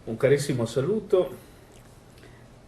Un carissimo saluto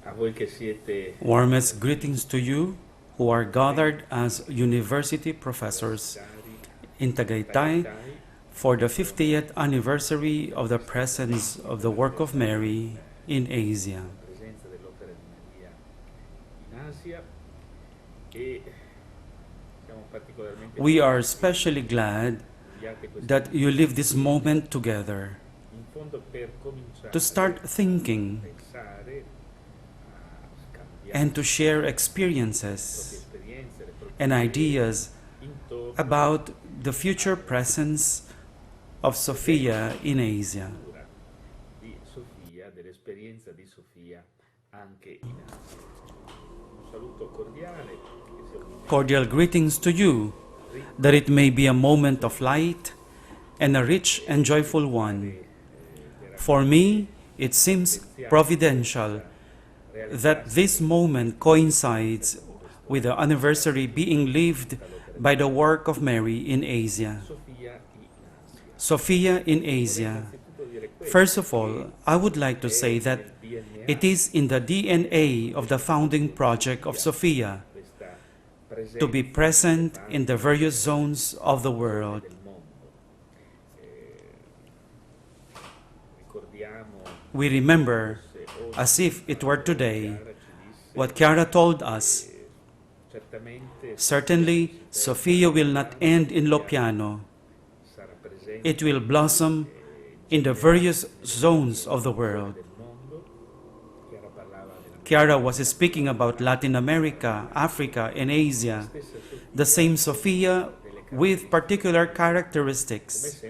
a voi che siete Warmest greetings to you who are gathered as university professors in Tagaytay for the 50th anniversary of the presence of the work of Mary in Asia. presenza dell'opera di Maria in Asia e siamo particolarmente We are especially glad felici questo that you live this moment together in fondo per cominciare to start thinking pensare a scambiare and to share le proprie experiences esperienze, le proprie and idee ideas intorno about the future presence of Sophia in Asia. di Sofia, dell'esperienza di Sofia anche in Asia. Un saluto cordiale, che sia un momento Cordial greetings to you, that it may be a moment of light and a rich and joyful one. For me, it seems providential that this moment coincides with the anniversary being lived by the work of Mary in Asia. Sofia in Asia. Sophia in Asia. First of all, I would like to say that it is in the DNA of the founding project of Sophia to be present in the various zones of the world. We remember, as if it were today, what Chiara told us. Certainly, Sophia will not end in Lopiano. It will blossom in the various zones of the world. Chiara was speaking about Latin America, Africa, and Asia. The same Sophia with particular characteristics,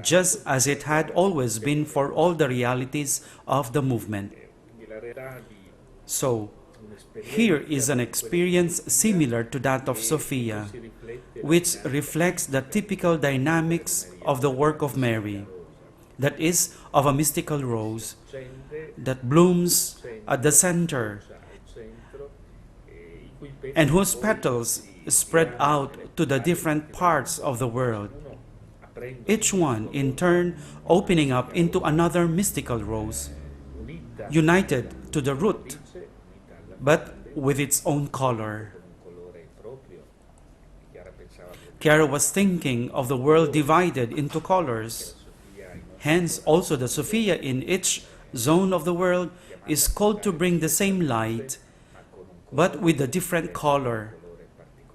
just as it had always been for all the realities of the movement. So, here is an experience similar to that of Sophia, which reflects the typical dynamics of the work of Mary, that is, of a mystical rose that blooms at the center and whose petals spread out to the different parts of the world, each one in turn opening up into another mystical rose, united to the root, but with its own color. Chiara was thinking of the world divided into colors. Hence, also the Sophia in each zone of the world is called to bring the same light, but with a different color,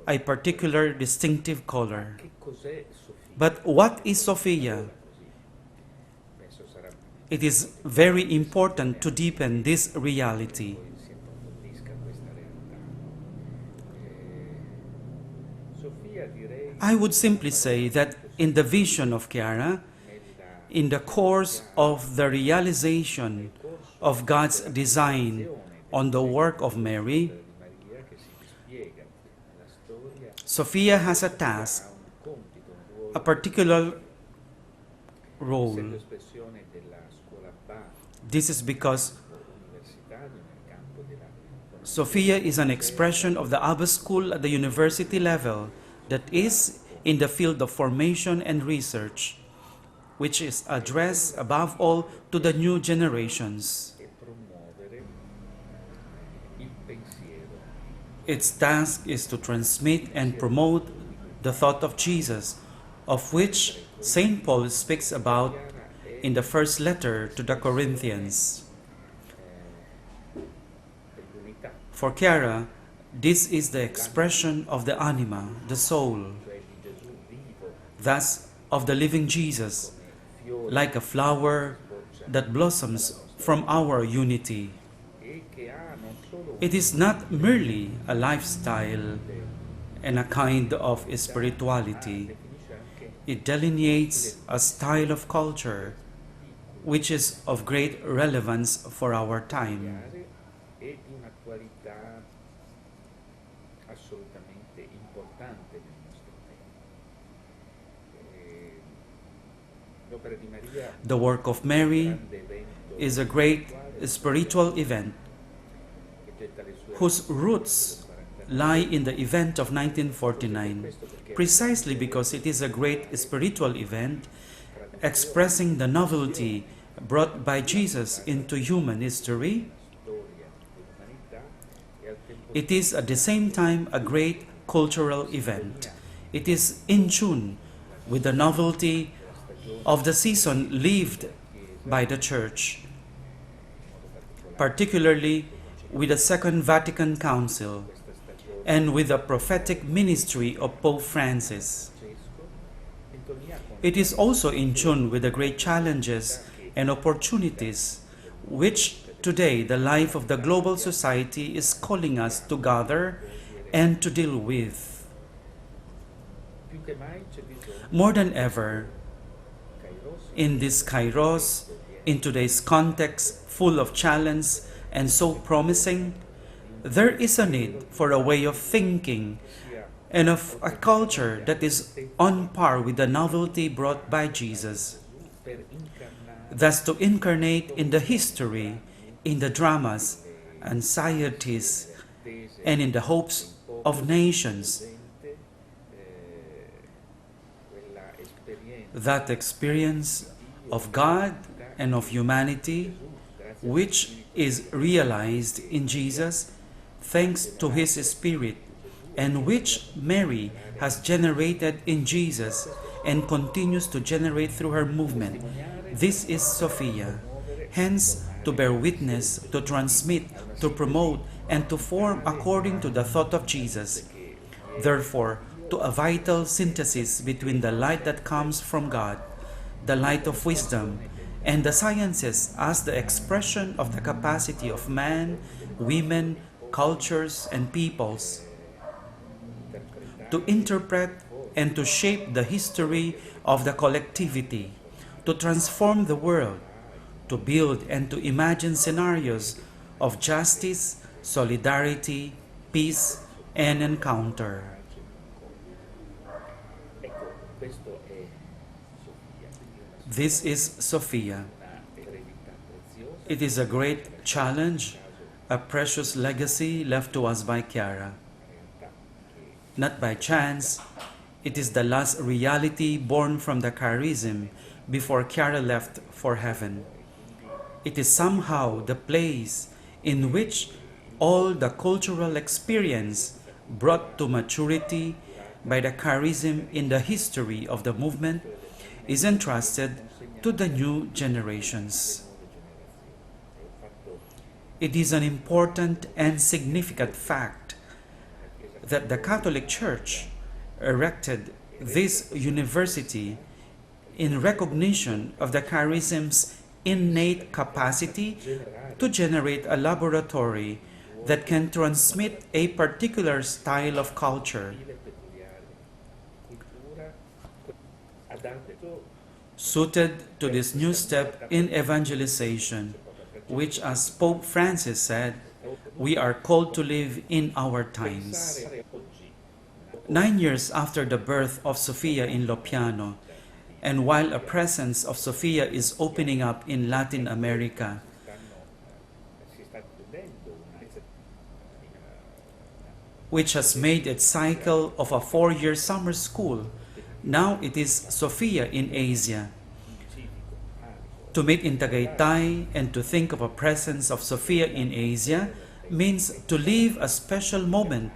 a particular distinctive color. But what is Sophia? It is very important to deepen this reality. I would simply say that in the vision of Chiara, in the course of the realization of God's design on the work of Mary, Sophia has a task, a particular role. This is because Sophia is an expression of the Abba School at the university level, that is, in the field of formation and research, which is addressed above all to the new generations. Its task is to transmit and promote the thought of Jesus, of which St. Paul speaks about in the first letter to the Corinthians. For Chiara, this is the expression of the anima, the soul, thus of the living Jesus, like a flower that blossoms from our unity. It is not merely a lifestyle and a kind of spirituality. It delineates a style of culture which is of great relevance for our time. The work of Mary is a great spiritual event whose roots lie in the event of 1949, precisely because it is a great spiritual event expressing the novelty brought by Jesus into human history, it is at the same time a great cultural event. It is in tune with the novelty of the season lived by the Church, particularly with the Second Vatican Council and with the prophetic ministry of Pope Francis. It is also in tune with the great challenges and opportunities which today the life of the global society is calling us to gather and to deal with. More than ever, in this Kairos, in today's context full of challenge and so promising, there is a need for a way of thinking and of a culture that is on par with the novelty brought by Jesus. Thus to incarnate in the history, in the dramas, anxieties, and in the hopes of nations, that experience of God and of humanity, which is realized in Jesus thanks to His Spirit, and which Mary has generated in Jesus and continues to generate through her movement. This is Sophia. Hence, to bear witness, to transmit, to promote, and to form according to the thought of Jesus. Therefore, to a vital synthesis between the light that comes from God, the light of wisdom, and the sciences as the expression of the capacity of man, women, cultures, and peoples to interpret and to shape the history of the collectivity, to transform the world, to build and to imagine scenarios of justice, solidarity, peace, and encounter. This is Sophia. It is a great challenge, a precious legacy left to us by Chiara. Not by chance, it is the last reality born from the charism before Chiara left for heaven. It is somehow the place in which all the cultural experience brought to maturity by the charism in the history of the movement is entrusted to the new generations. It is an important and significant fact that the Catholic Church erected this university in recognition of the charism's innate capacity to generate a laboratory that can transmit a particular style of culture, suited to this new step in evangelization, which, as Pope Francis said, we are called to live in our times. 9 years after the birth of Sophia in Lopiano, and while a presence of Sophia is opening up in Latin America, which has made its cycle of a 4-year summer school, now it is Sophia in Asia. To meet in Tagaytay and to think of a presence of Sophia in Asia means to live a special moment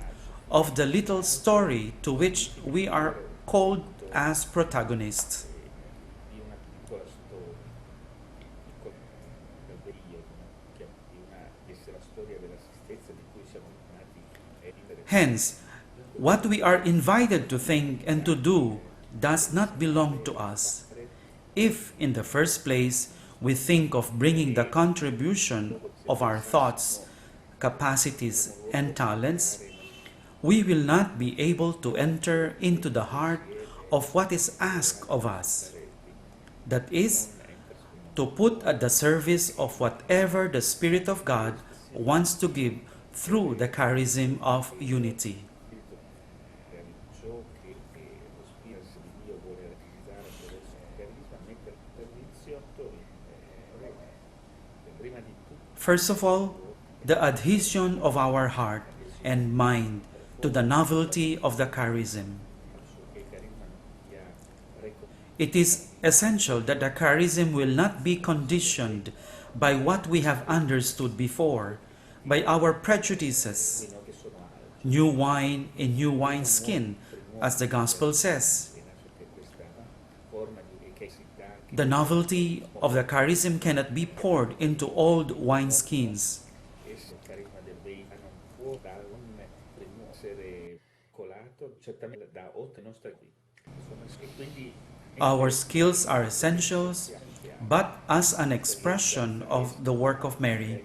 of the little story to which we are called as protagonists. Hence, what we are invited to think and to do does not belong to us. If, in the first place, we think of bringing the contribution of our thoughts, capacities, and talents, we will not be able to enter into the heart of what is asked of us. That is, to put at the service of whatever the Spirit of God wants to give through the charism of unity. First of all, the adhesion of our heart and mind to the novelty of the charism. It is essential that the charism will not be conditioned by what we have understood before, by our prejudices. New wine in new wineskin, as the Gospel says. The novelty of the charism cannot be poured into old wineskins. Our skills are essentials, but as an expression of the work of Mary.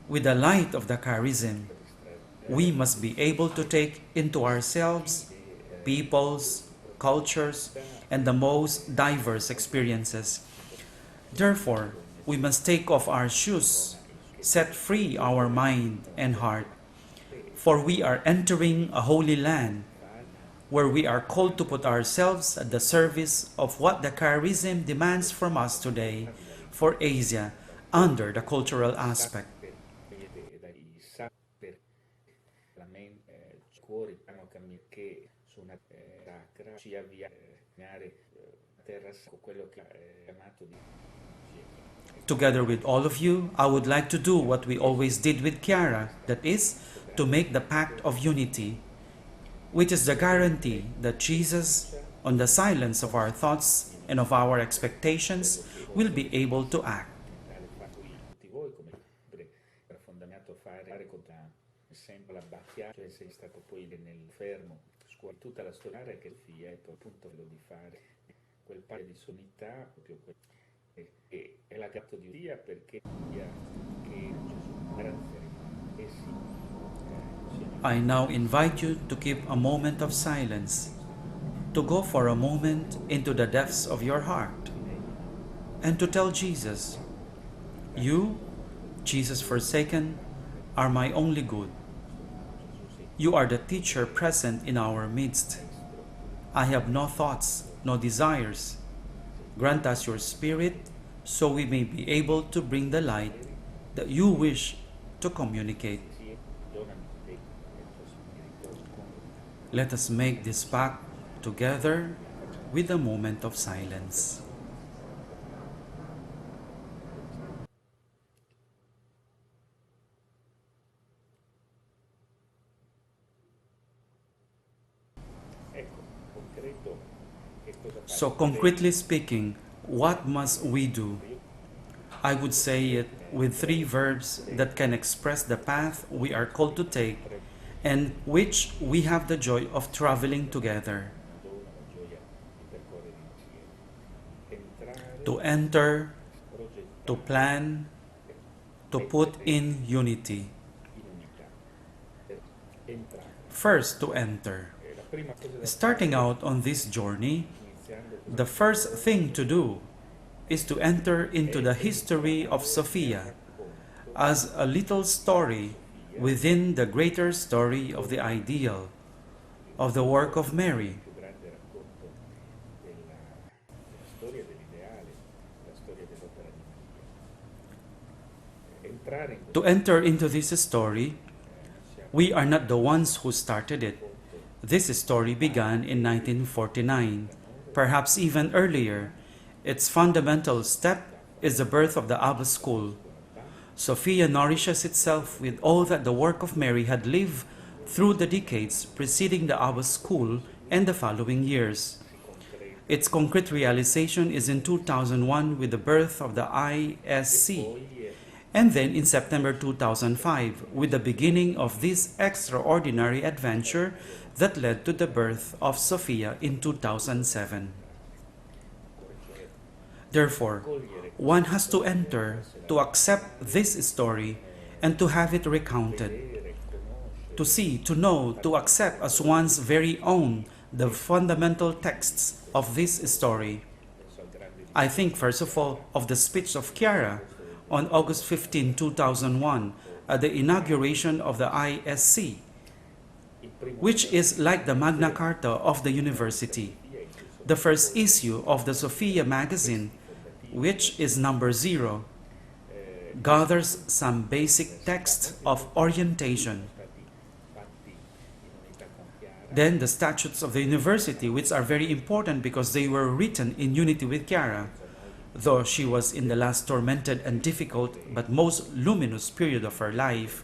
With the light of the charism, we must be able to take into ourselves peoples, cultures, and the most diverse experiences. Therefore, we must take off our shoes, set free our mind and heart, for we are entering a holy land where we are called to put ourselves at the service of what the charism demands from us today for Asia under the cultural aspect. Together with all of you, I would like to do what we always did with Chiara, that is, to make the pact of unity, which is the guarantee that Jesus, on the silence of our thoughts and of our expectations, will be able to act. I now invite you to keep a moment of silence, to go for a moment into the depths of your heart, and to tell Jesus, "You, Jesus forsaken, are my only good. You are the teacher present in our midst. I have no thoughts, no desires. Grant us your Spirit so we may be able to bring the light that you wish to communicate." Let us make this pact together with a moment of silence. So concretely speaking, what must we do? I would say it with 3 verbs that can express the path we are called to take and which we have the joy of traveling together. To enter, to plan, to put in unity. First, to enter. Starting out on this journey, the first thing to do is to enter into the history of Sophia as a little story within the greater story of the ideal, of the work of Mary. To enter into this story, we are not the ones who started it. This story began in 1949, perhaps even earlier. Its fundamental step is the birth of the Abba School. Sophia nourishes itself with all that the work of Mary had lived through the decades preceding the Abba School and the following years. Its concrete realization is in 2001 with the birth of the ISC, and then in September 2005 with the beginning of this extraordinary adventure that led to the birth of Sophia in 2007. Therefore, one has to enter to accept this story and to have it recounted, to see, to know, to accept as one's very own the fundamental texts of this story. I think, first of all, of the speech of Chiara on August 15, 2001, at the inauguration of the ISC, which is like the Magna Carta of the university, the first issue of the Sophia magazine, which is number 0, gathers some basic texts of orientation. Then the statutes of the university, which are very important because they were written in unity with Chiara, though she was in the last tormented and difficult but most luminous period of her life.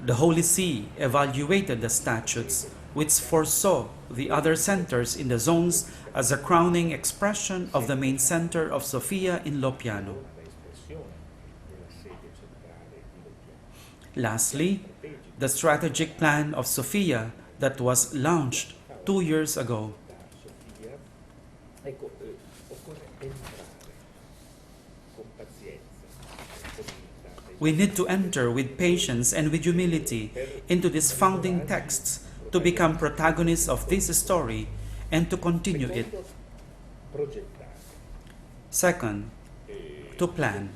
The Holy See evaluated the statutes, which foresaw the other centers in the zones as a crowning expression of the main center of Sophia in Lopiano. Lastly, the strategic plan of Sophia that was launched 2 years ago. We need to enter with patience and with humility into these founding texts to become protagonists of this story and to continue it. Second, to plan.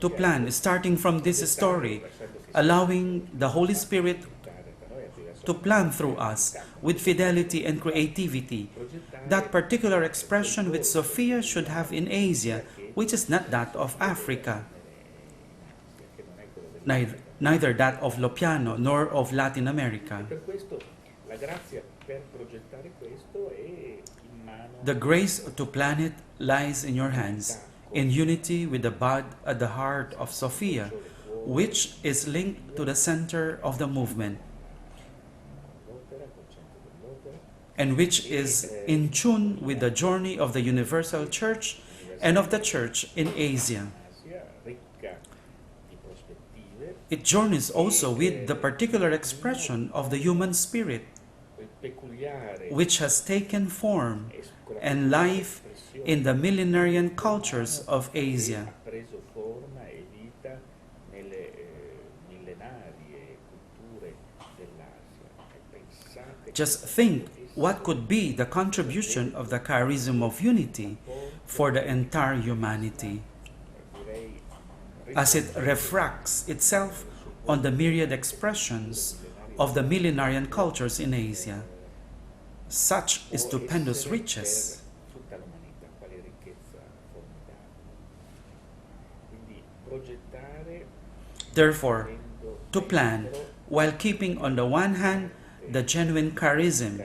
To plan, starting from this story, allowing the Holy Spirit to plan through us with fidelity and creativity, that particular expression which Sophia should have in Asia, which is not that of Africa, neither that of Lopiano nor of Latin America. The grace to plan it lies in your hands, in unity with the bud at the heart of Sophia, which is linked to the center of the movement, and which is in tune with the journey of the Universal Church and of the Church in Asia. It journeys also with the particular expression of the human spirit, which has taken form and life in the millenarian cultures of Asia. Just think what could be the contribution of the charism of unity for the entire humanity, as it refracts itself on the myriad expressions of the millenarian cultures in Asia. Such stupendous riches. Therefore, to plan, while keeping on the one hand the genuine charism,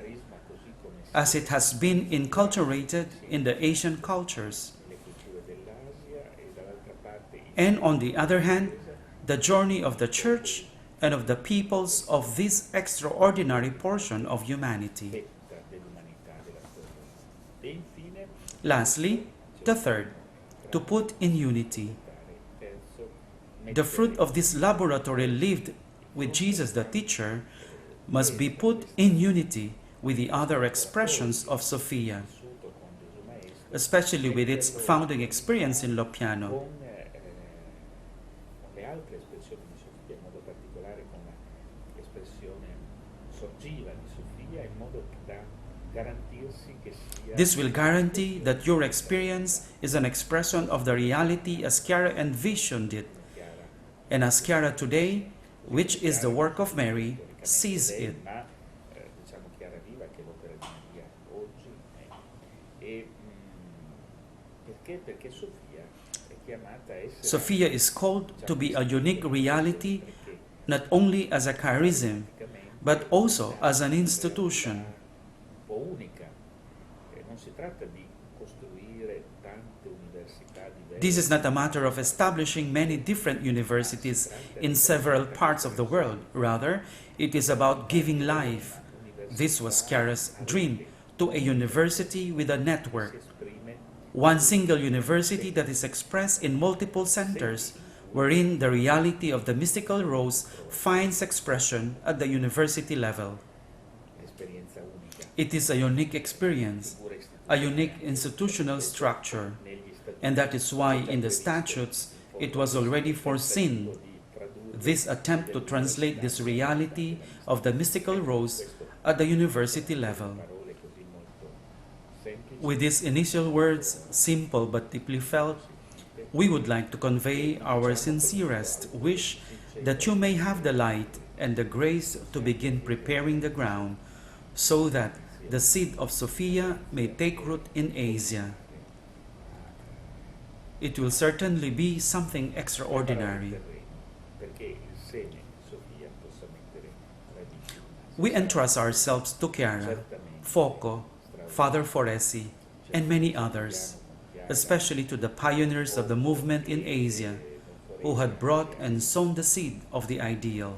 as it has been inculturated in the Asian cultures, and on the other hand, the journey of the Church and of the peoples of this extraordinary portion of humanity. Lastly, the third, to put in unity. The fruit of this laboratory lived with Jesus the teacher must be put in unity with the other expressions of Sophia, especially with its founding experience in Lopiano. This will guarantee that your experience is an expression of the reality as Chiara envisioned it, and as Chiara today, which is the work of Mary, sees it. Sophia is called to be a unique reality, not only as a charism, but also as an institution. This is not a matter of establishing many different universities in several parts of the world. Rather, it is about giving life. This was Chiara's dream, to a university with a network. One single university that is expressed in multiple centers, wherein the reality of the mystical rose finds expression at the university level. It is a unique experience, a unique institutional structure, and that is why in the statutes it was already foreseen this attempt to translate this reality of the mystical rose at the university level. With these initial words, simple but deeply felt, we would like to convey our sincerest wish that you may have the light and the grace to begin preparing the ground, so that the seed of Sophia may take root in Asia. It will certainly be something extraordinary. We entrust ourselves to Chiara, Foco, Father Foresi, and many others, especially to the pioneers of the movement in Asia, who had brought and sown the seed of the ideal,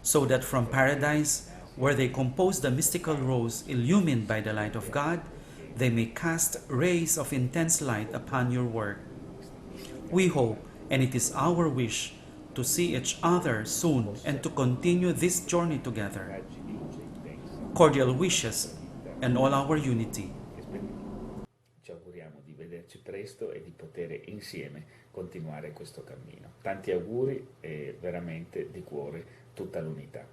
so that from paradise, where they compose the mystical rose illumined by the light of God, they may cast rays of intense light upon your work. We hope, and it is our wish, to see each other soon and to continue this journey together. Cordial wishes and all our unity. Ci auguriamo di vederci presto e di poter insieme continuare questo cammino. Tanti auguri e veramente di cuore tutta l'unità.